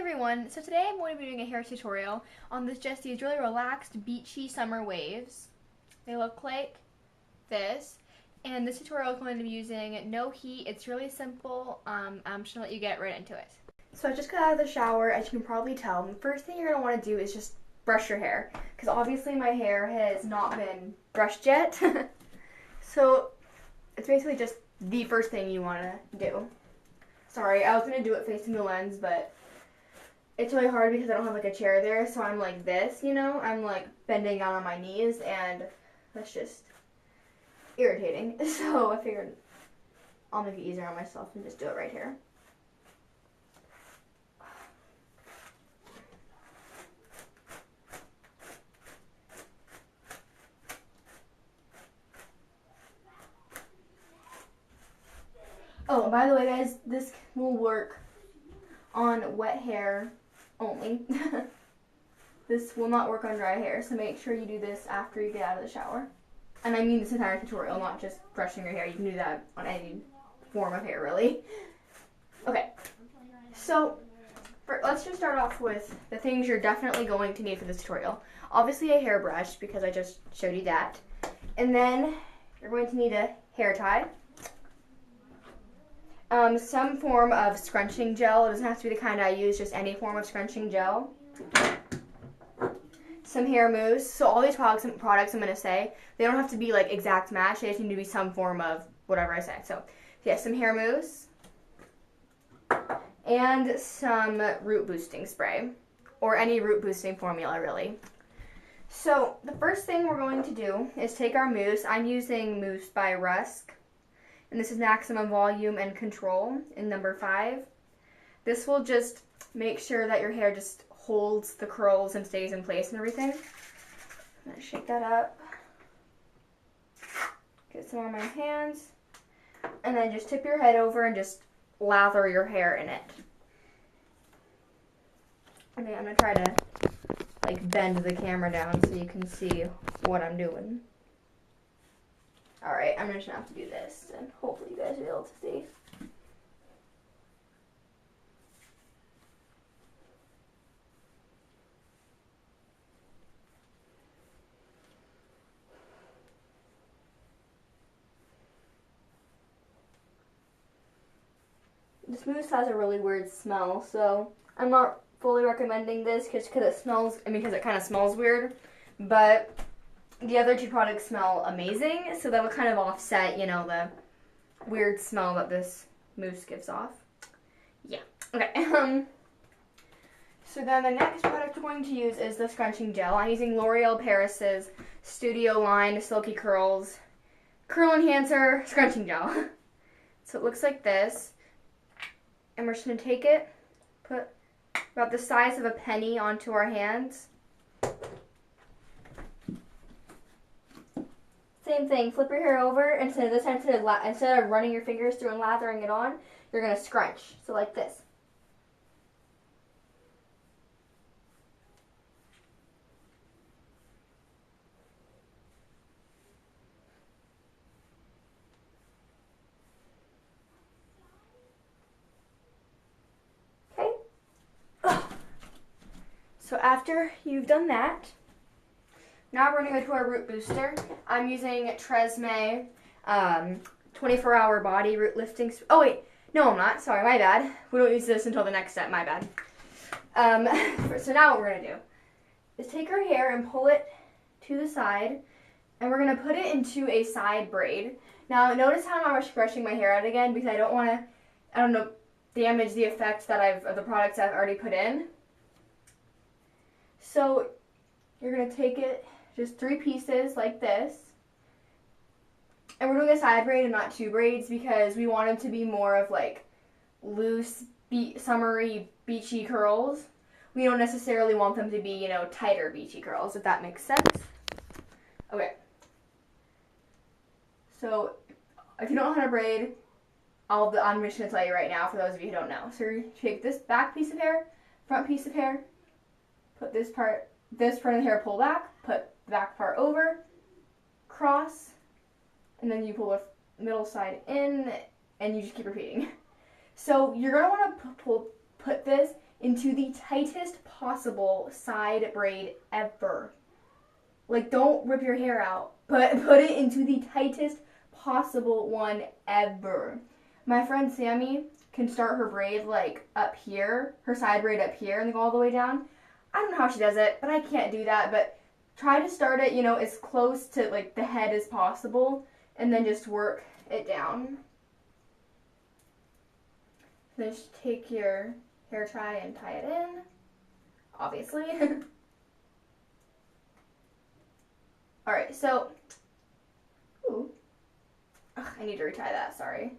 everyone, so today I'm going to be doing a hair tutorial on just these really relaxed, beachy summer waves. They look like this, and this tutorial is going to be using no heat. It's really simple. I'm just going to let you get right into it. So I just got out of the shower, as you can probably tell. The first thing you're going to want to do is just brush your hair, because obviously my hair has not been brushed yet. So it's basically just the first thing you want to do. Sorry, I was going to do it facing the lens, but it's really hard because I don't have like a chair there, so I'm like this, you know? I'm like bending down on my knees, and that's just irritating. So I figured I'll make it easier on myself and just do it right here. Oh, and by the way, guys, this will work on wet hair only. This will not work on dry hair, so make sure you do this after you get out of the shower. And I mean this entire tutorial, not just brushing your hair. You can do that on any form of hair, really. Okay, so let's just start off with the things you're definitely going to need for this tutorial. Obviously a hairbrush, because I just showed you that. And then you're going to need a hair tie. Some form of scrunching gel. It doesn't have to be the kind I use, just any form of scrunching gel. Some hair mousse. So all these products I'm going to say, they don't have to be like exact match. They just need to be some form of whatever I say. So yeah, some hair mousse. And some root boosting spray. Or any root boosting formula, really. So the first thing we're going to do is take our mousse. I'm using Mousse by Rusk. And this is Maximum Volume and Control in number 5. This will just make sure that your hair just holds the curls and stays in place and everything. I'm going to shake that up. Get some on my hands. And then just tip your head over and just lather your hair in it. Okay, I'm going to try to like bend the camera down so you can see what I'm doing. Alright, I'm just going to have to do this, and hopefully you guys will be able to see. This mousse has a really weird smell, so I'm not fully recommending this because it smells, because it kind of smells weird, but the other two products smell amazing, so that would kind of offset, you know, the weird smell that this mousse gives off. Yeah. Okay. So then the next product we're going to use is the scrunching gel. I'm using L'Oreal Paris's Studio Line Silky Curls Curl Enhancer Scrunching Gel. So it looks like this. And we're just going to take it, put about the size of a penny onto our hands. Same thing, flip your hair over, instead of running your fingers through and lathering it on, you're going to scrunch. So like this. Okay. So after you've done that, now we're going to go to our root booster. I'm using Tresemme 24-hour body root lifting. Oh wait, no I'm not. Sorry, my bad. We don't use this until the next step. My bad. So now what we're going to do is take our hair and pull it to the side, and we're going to put it into a side braid. Now notice how I'm brushing my hair out again because I don't want to, damage the effect that of the products I've already put in. So you're going to take it, just 3 pieces like this. And we're doing a side braid and not 2 braids because we want them to be more of like loose, summery, beachy curls. We don't necessarily want them to be, you know, tighter beachy curls, if that makes sense. Okay. So if you don't know how to braid, I'm just going to tell you right now for those of you who don't know. So you take this back piece of hair, front piece of hair, put this front of the hair pull back, put the back part over, cross, and then you pull the middle side in, and you just keep repeating. So you're going to want to put this into the tightest possible side braid ever. Like, don't rip your hair out, but put it into the tightest possible one ever. My friend Sammy can start her braid like up here, her side braid up here, and then go all the way down. I don't know how she does it, but I can't do that. But try to start it, you know, as close to like the head as possible, and then just work it down. Then just take your hair tie and tie it in, obviously. Alright, so, ooh, ugh, I need to retie that, sorry.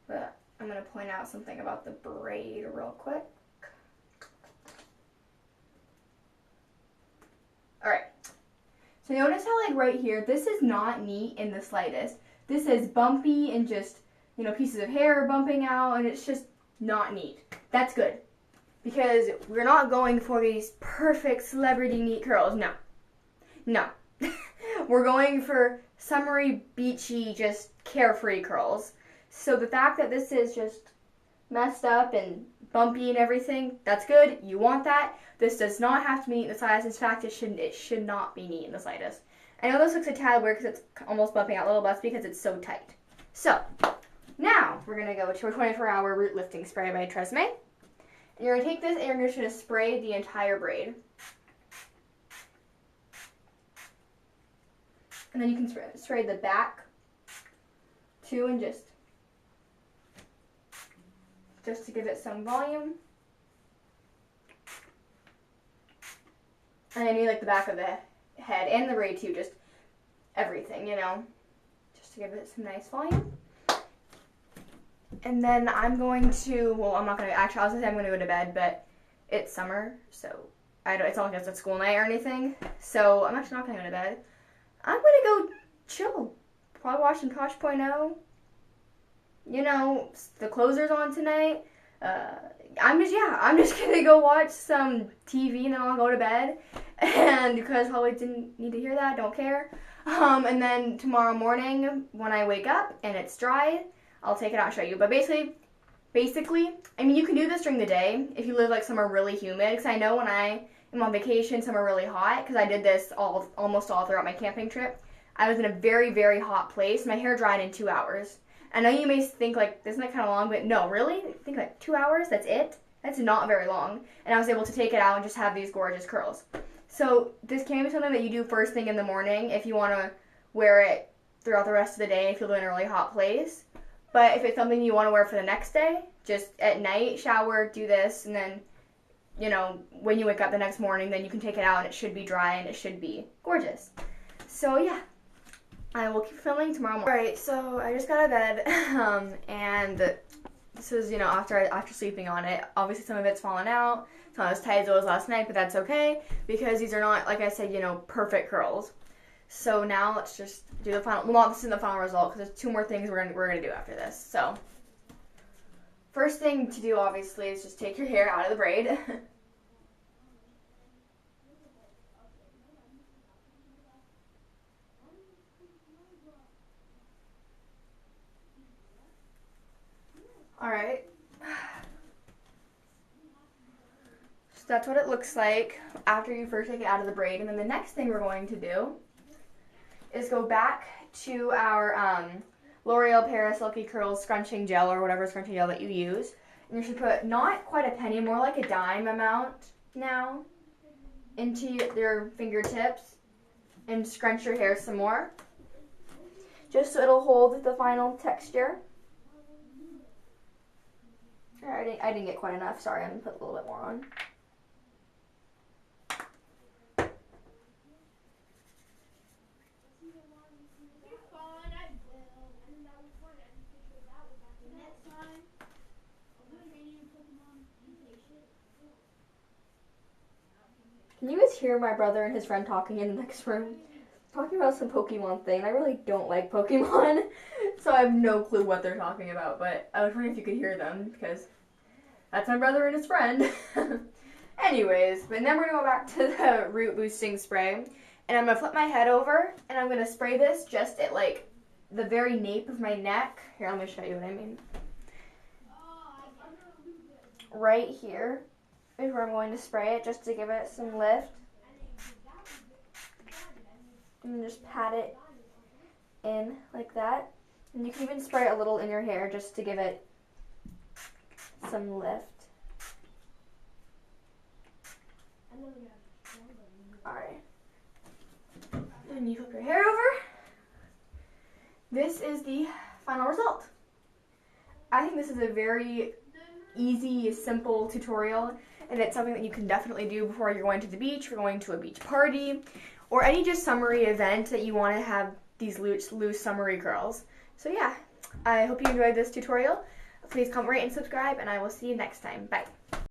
But I'm going to point out something about the braid real quick. Alright, so notice how like right here, this is not neat in the slightest. This is bumpy and just, you know, pieces of hair are bumping out, and it's just not neat. That's good, because we're not going for these perfect celebrity neat curls. No. No. We're going for summery, beachy, just carefree curls. So the fact that this is just messed up and bumpy and everything, that's good. You want that. This does not have to be neat in the slightest. In fact, it should not be neat in the slightest. I know this looks a tad weird because it's almost bumping out a little, but that's because it's so tight. So, now we're going to go to our 24-hour root lifting spray by Tresemme. And you're going to take this and you're just going to spray the entire braid. And then you can spray the back too, and just to give it some volume. And I need like the back of the head and the braid too, just everything, you know, just to give it some nice volume. And then I'm going to, well, I'm not going to, actually I was going to say I'm going to go to bed, but it's summer, so it's not like it's a school night or anything, so I'm actually not going to go to bed. I'm going to go chill, probably watch some Tosh.0. You know, the closer's on tonight. I'm just going to go watch some TV and then I'll go to bed. And because Holly didn't need to hear that, don't care. And then tomorrow morning when I wake up and it's dry, I'll take it out and show you. But basically, I mean, you can do this during the day if you live like somewhere really humid. Because I know when I am on vacation somewhere really hot, because I did this almost all throughout my camping trip, I was in a very, very hot place. My hair dried in 2 hours. I know you may think like, isn't that kind of long? But no, really? I think like 2 hours, that's it? That's not very long. And I was able to take it out and just have these gorgeous curls. So this can be something that you do first thing in the morning if you want to wear it throughout the rest of the day if you live in a really hot place. But if it's something you want to wear for the next day, just at night, shower, do this, and then, you know, when you wake up the next morning, then you can take it out and it should be dry and it should be gorgeous. So yeah, I will keep filming tomorrow morning. Alright, so I just got out of bed, and this is, you know, after sleeping on it. Obviously some of it's fallen out. It's not as tight as it was last night, but that's okay, because these are not, like I said, you know, perfect curls. So now let's just do the final, well, not this is the final result, because there's 2 more things we're gonna do after this. So first thing to do, obviously, is just take your hair out of the braid. Alright. So that's what it looks like after you first take it out of the braid. And then the next thing we're going to do is go back to our L'Oreal Paris Silky Curls Scrunching Gel, or whatever scrunching gel that you use. And you should put not quite a penny, more like a dime amount now into your fingertips and scrunch your hair some more, just so it'll hold the final texture. I didn't get quite enough. Sorry, I'm going to put a little bit more on. Can you guys hear my brother and his friend talking in the next room? Talking about some Pokemon thing. I really don't like Pokemon, so I have no clue what they're talking about, but I was wondering if you could hear them, because that's my brother and his friend. Anyways, but then we're going to go back to the root boosting spray, and I'm going to flip my head over, and I'm going to spray this just at, like, the very nape of my neck. Here, let me show you what I mean. Right here. is where I'm going to spray it just to give it some lift. And just pat it in like that. And you can even spray a little in your hair just to give it some lift. Alright. Then you flip your hair over. This is the final result. I think this is a very easy, simple tutorial, and it's something that you can definitely do before you're going to the beach, or going to a beach party, or any just summery event that you want to have these loose summery curls. So yeah, I hope you enjoyed this tutorial. Please comment, rate, and subscribe, and I will see you next time. Bye.